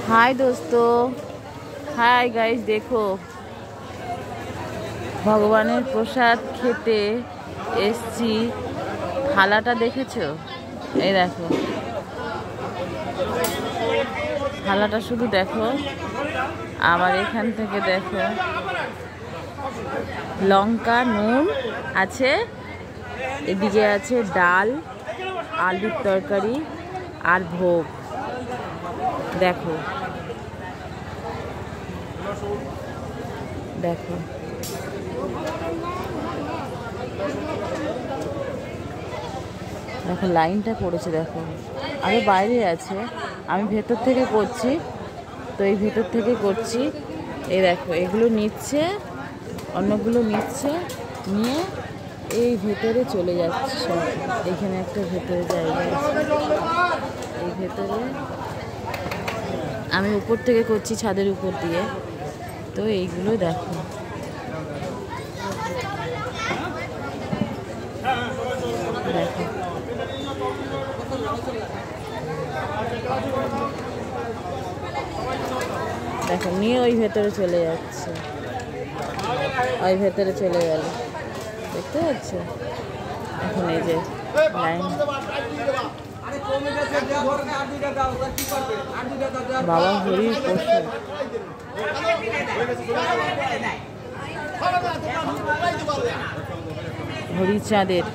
हाय दोस्तों, hi guys, देखो भगवाনের প্রসাদ খেতে এসছি। থালাটা দেখেছো? এই দেখো থালাটা, শুধু দেখো। আবার এখান থেকে দেখো লঙ্কা, নুন আছে, এদিকে আছে ডাল, আলুর তরকারি আর ভোগ। দেখো দেখো দেখো লাইনটা পড়েছে, দেখো আরে বাইরে আছে, আমি ভেতর থেকে করছি, তো এই ভেতর থেকে করছি। এই দেখো এগুলো নিচ্ছে, অন্যগুলো নিচ্ছে, নিয়ে এই ভেতরে চলে যাচ্ছে সব। এখানে একটা ভেতরে জায়গা আছে, এই ভেতরে আমি উপর থেকে করছি, ছাদের উপর দিয়ে। তো এইগুলো দেখো, দেখো দেখো নিয়ে ওই ভেতরে চলে যাচ্ছে, ওই ভেতরে চলে গেল, দেখতে পাচ্ছ? এখন এই যে লাইন, বাবা হরির প্রসাদ, হরিচাঁদের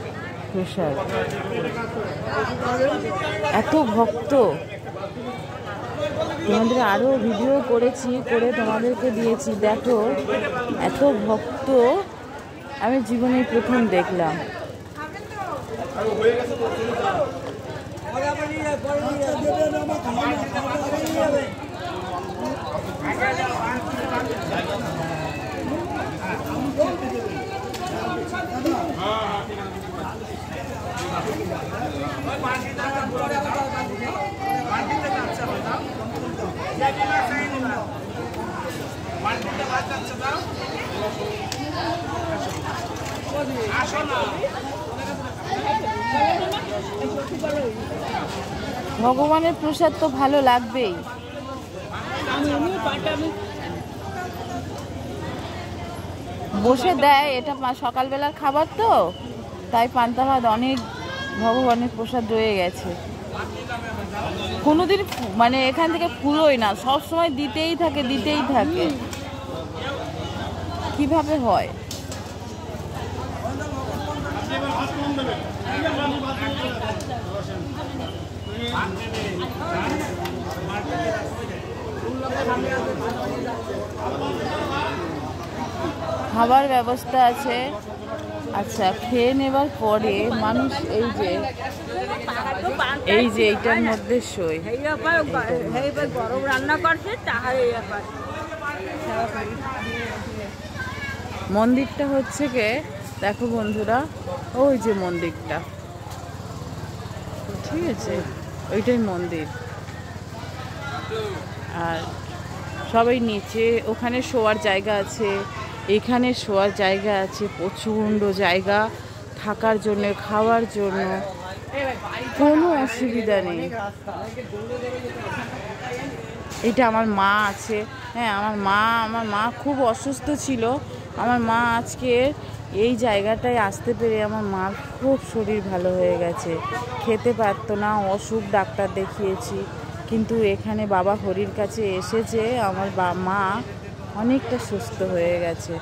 প্রসাদ। এত ভক্ত, তোমাদের আরো ভিডিও করেছি, করে তোমাদেরকে দিয়েছি। দেখো এত ভক্ত আমি জীবনে প্রথম দেখলাম। ভগবানের প্রসাদ তো ভালো লাগবেই। বসে দেয়, এটা সকালবেলার খাবার তো, তাই পান্তা ভাত অনেক ভগবানের প্রসাদ রয়ে গেছে। কোনোদিন মানে এখান থেকে ফুরোয় না, সব সময় দিতেই থাকে, দিতেই থাকে। কিভাবে হয়? খাবার ব্যবস্থা আছে। আচ্ছা, খেয়ে নেবার পরে মানুষ এই যে এইটার মধ্যে শোয়। গরম রান্না করছে, মন্দিরটা হচ্ছে কে দেখো বন্ধুরা, ওই যে মন্দিরটা, ঠিক আছে, ওইটাই মন্দির। আর সবাই নিচে, ওখানে শোয়ার জায়গা আছে, এখানে শোয়ার জায়গা আছে, প্রচণ্ড জায়গা থাকার জন্য, খাওয়ার জন্য কোনো অসুবিধা নেই। এটা আমার মা আছে, হ্যাঁ আমার মা খুব অসুস্থ ছিল। আমার মা আজকে এই জায়গাটায় আসতে পেরে আমার মার খুব শরীর ভালো হয়ে গেছে। খেতে পারতো না, অসুখ, ডাক্তার দেখিয়েছি, কিন্তু এখানে বাবা হরির কাছে এসেছে, আমার মা অনেকটা সুস্থ হয়ে গেছে।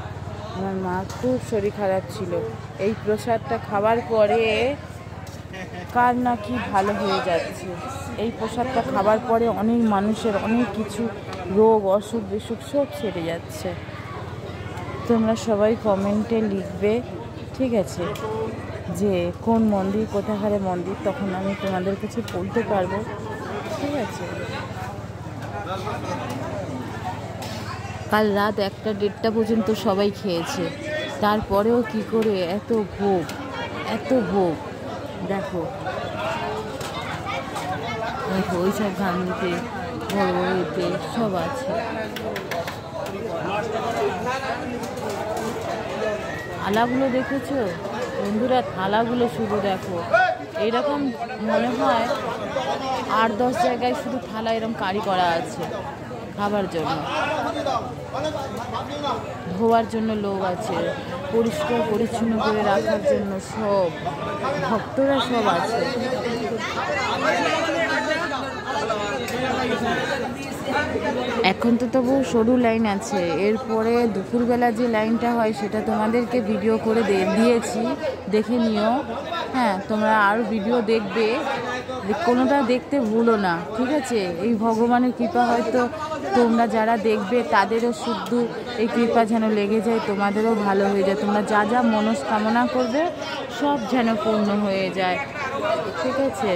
আমার মা খুব শরীর খারাপ ছিল, এই প্রসাদটা খাওয়ার পরে কার না কি ভালো হয়ে যাচ্ছে। এই প্রসাদটা খাবার পরে অনেক মানুষের অনেক কিছু রোগ, অসুখ বিসুখ সব সেরে যাচ্ছে। তোমরা সবাই কমেন্টে লিখবে, ঠিক আছে, যে কোন মন্দির, কোথাকারে মন্দির, তখন আমি তোমাদের কাছে বলতে পারবো, ঠিক আছে। কাল রাত 1টা-1:30 পর্যন্ত সবাই খেয়েছে, তারপরেও কি করে এত ভোগ, এত ভোগ। দেখো দেখো ওই সব গান্ধীতে, বড় বড়তে সব আছে। থালাগুলো দেখেছো বন্ধুরা? থালাগুলো শুধু দেখো, এইরকম মনে হয় 8-10 জায়গায় শুধু থালা এরকম কারি করা আছে খাবার জন্য, ধোয়ার জন্য লোক আছে, পরিষ্কার পরিচ্ছন্ন করে রাখার জন্য সব ভক্তরা সব আছে। এখন তো তবু সরু লাইন আছে, এরপরে দুপুরবেলা যে লাইনটা হয় সেটা তোমাদেরকে ভিডিও করে দিয়েছি, দেখে নিও। হ্যাঁ, তোমরা আরও ভিডিও দেখবে, কোনোটা দেখতে ভুলো না, ঠিক আছে? এই ভগবানের কৃপা হয়তো তোমরা যারা দেখবে তাদেরও শুদ্ধ এই কৃপা যেন লেগে যায়, তোমাদেরও ভালো হয়ে যায়, তোমরা যা যা মনস্কামনা করবে সব যেন পূর্ণ হয়ে যায়, ঠিক আছে?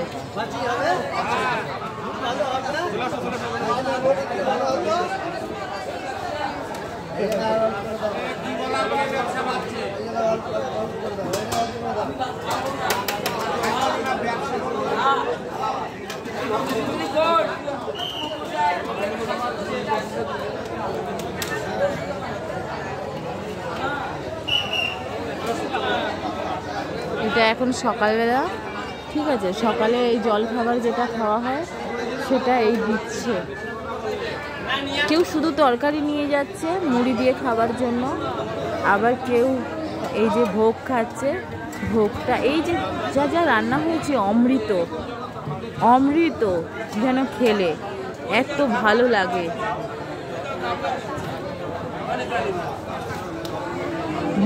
এটা এখন সকালবেলা, ঠিক আছে? সকালে এই জল খাবার যেটা খাওয়া হয় সেটা এই দিচ্ছে। কেউ শুধু তরকারি নিয়ে যাচ্ছে মুড়ি দিয়ে খাবার জন্য, আবার কেউ এই যে ভোগ খাচ্ছে, ভোগটা এই যে যা যা রান্না হয়েছে অমৃত, অমৃত যেন খেলে এত ভালো লাগে।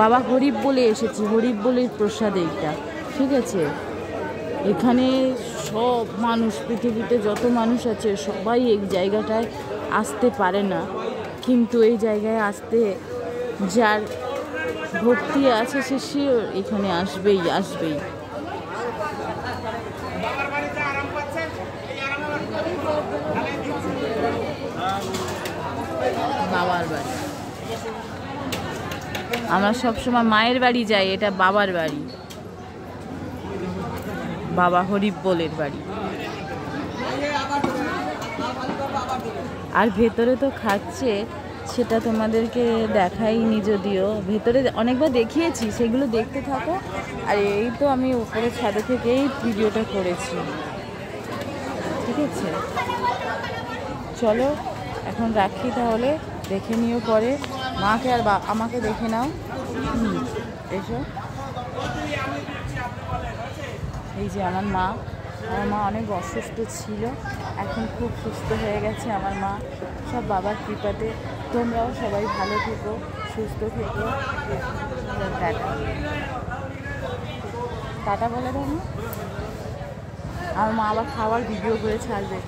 বাবা হরিপ বলে এসেছি, হরিপ বলে প্রসাদ এইটা, ঠিক আছে? এখানে সব মানুষ, পৃথিবীতে যত মানুষ আছে সবাই এই জায়গাটায় আসতে পারে না, কিন্তু এই জায়গায় আসতে যার ভক্তি আছে সে শিওর এখানে আসবেই আসবেই। বাবার বাড়ি, আমরা সবসময় মায়ের বাড়ি যাই, এটা বাবার বাড়ি, বাবা হরিপ বলের বাড়ি। আর ভেতরে তো খাচ্ছে, সেটা তোমাদেরকে দেখাইনি, যদিও ভেতরে অনেকবার দেখিয়েছি, সেগুলো দেখতে থাকো। আর এই তো আমি উপরে ছাদে থেকেই ভিডিওটা করেছি, ঠিক আছে? চলো এখন রাখি তাহলে, দেখে নিও পরে, মাকে আর আমাকে দেখে নাও। এসো, এই যে আমার মা অনেক অসুস্থ ছিল, এখন খুব সুস্থ হয়ে গেছে আমার মা, সব বাবার কৃপাতে। তোমরাও সবাই ভালো থেকো, সুস্থ থেকো। টাটা টাটা বলে দাও না, আমার মা আবার খাওয়ার ভিডিও করে ছাড়বে।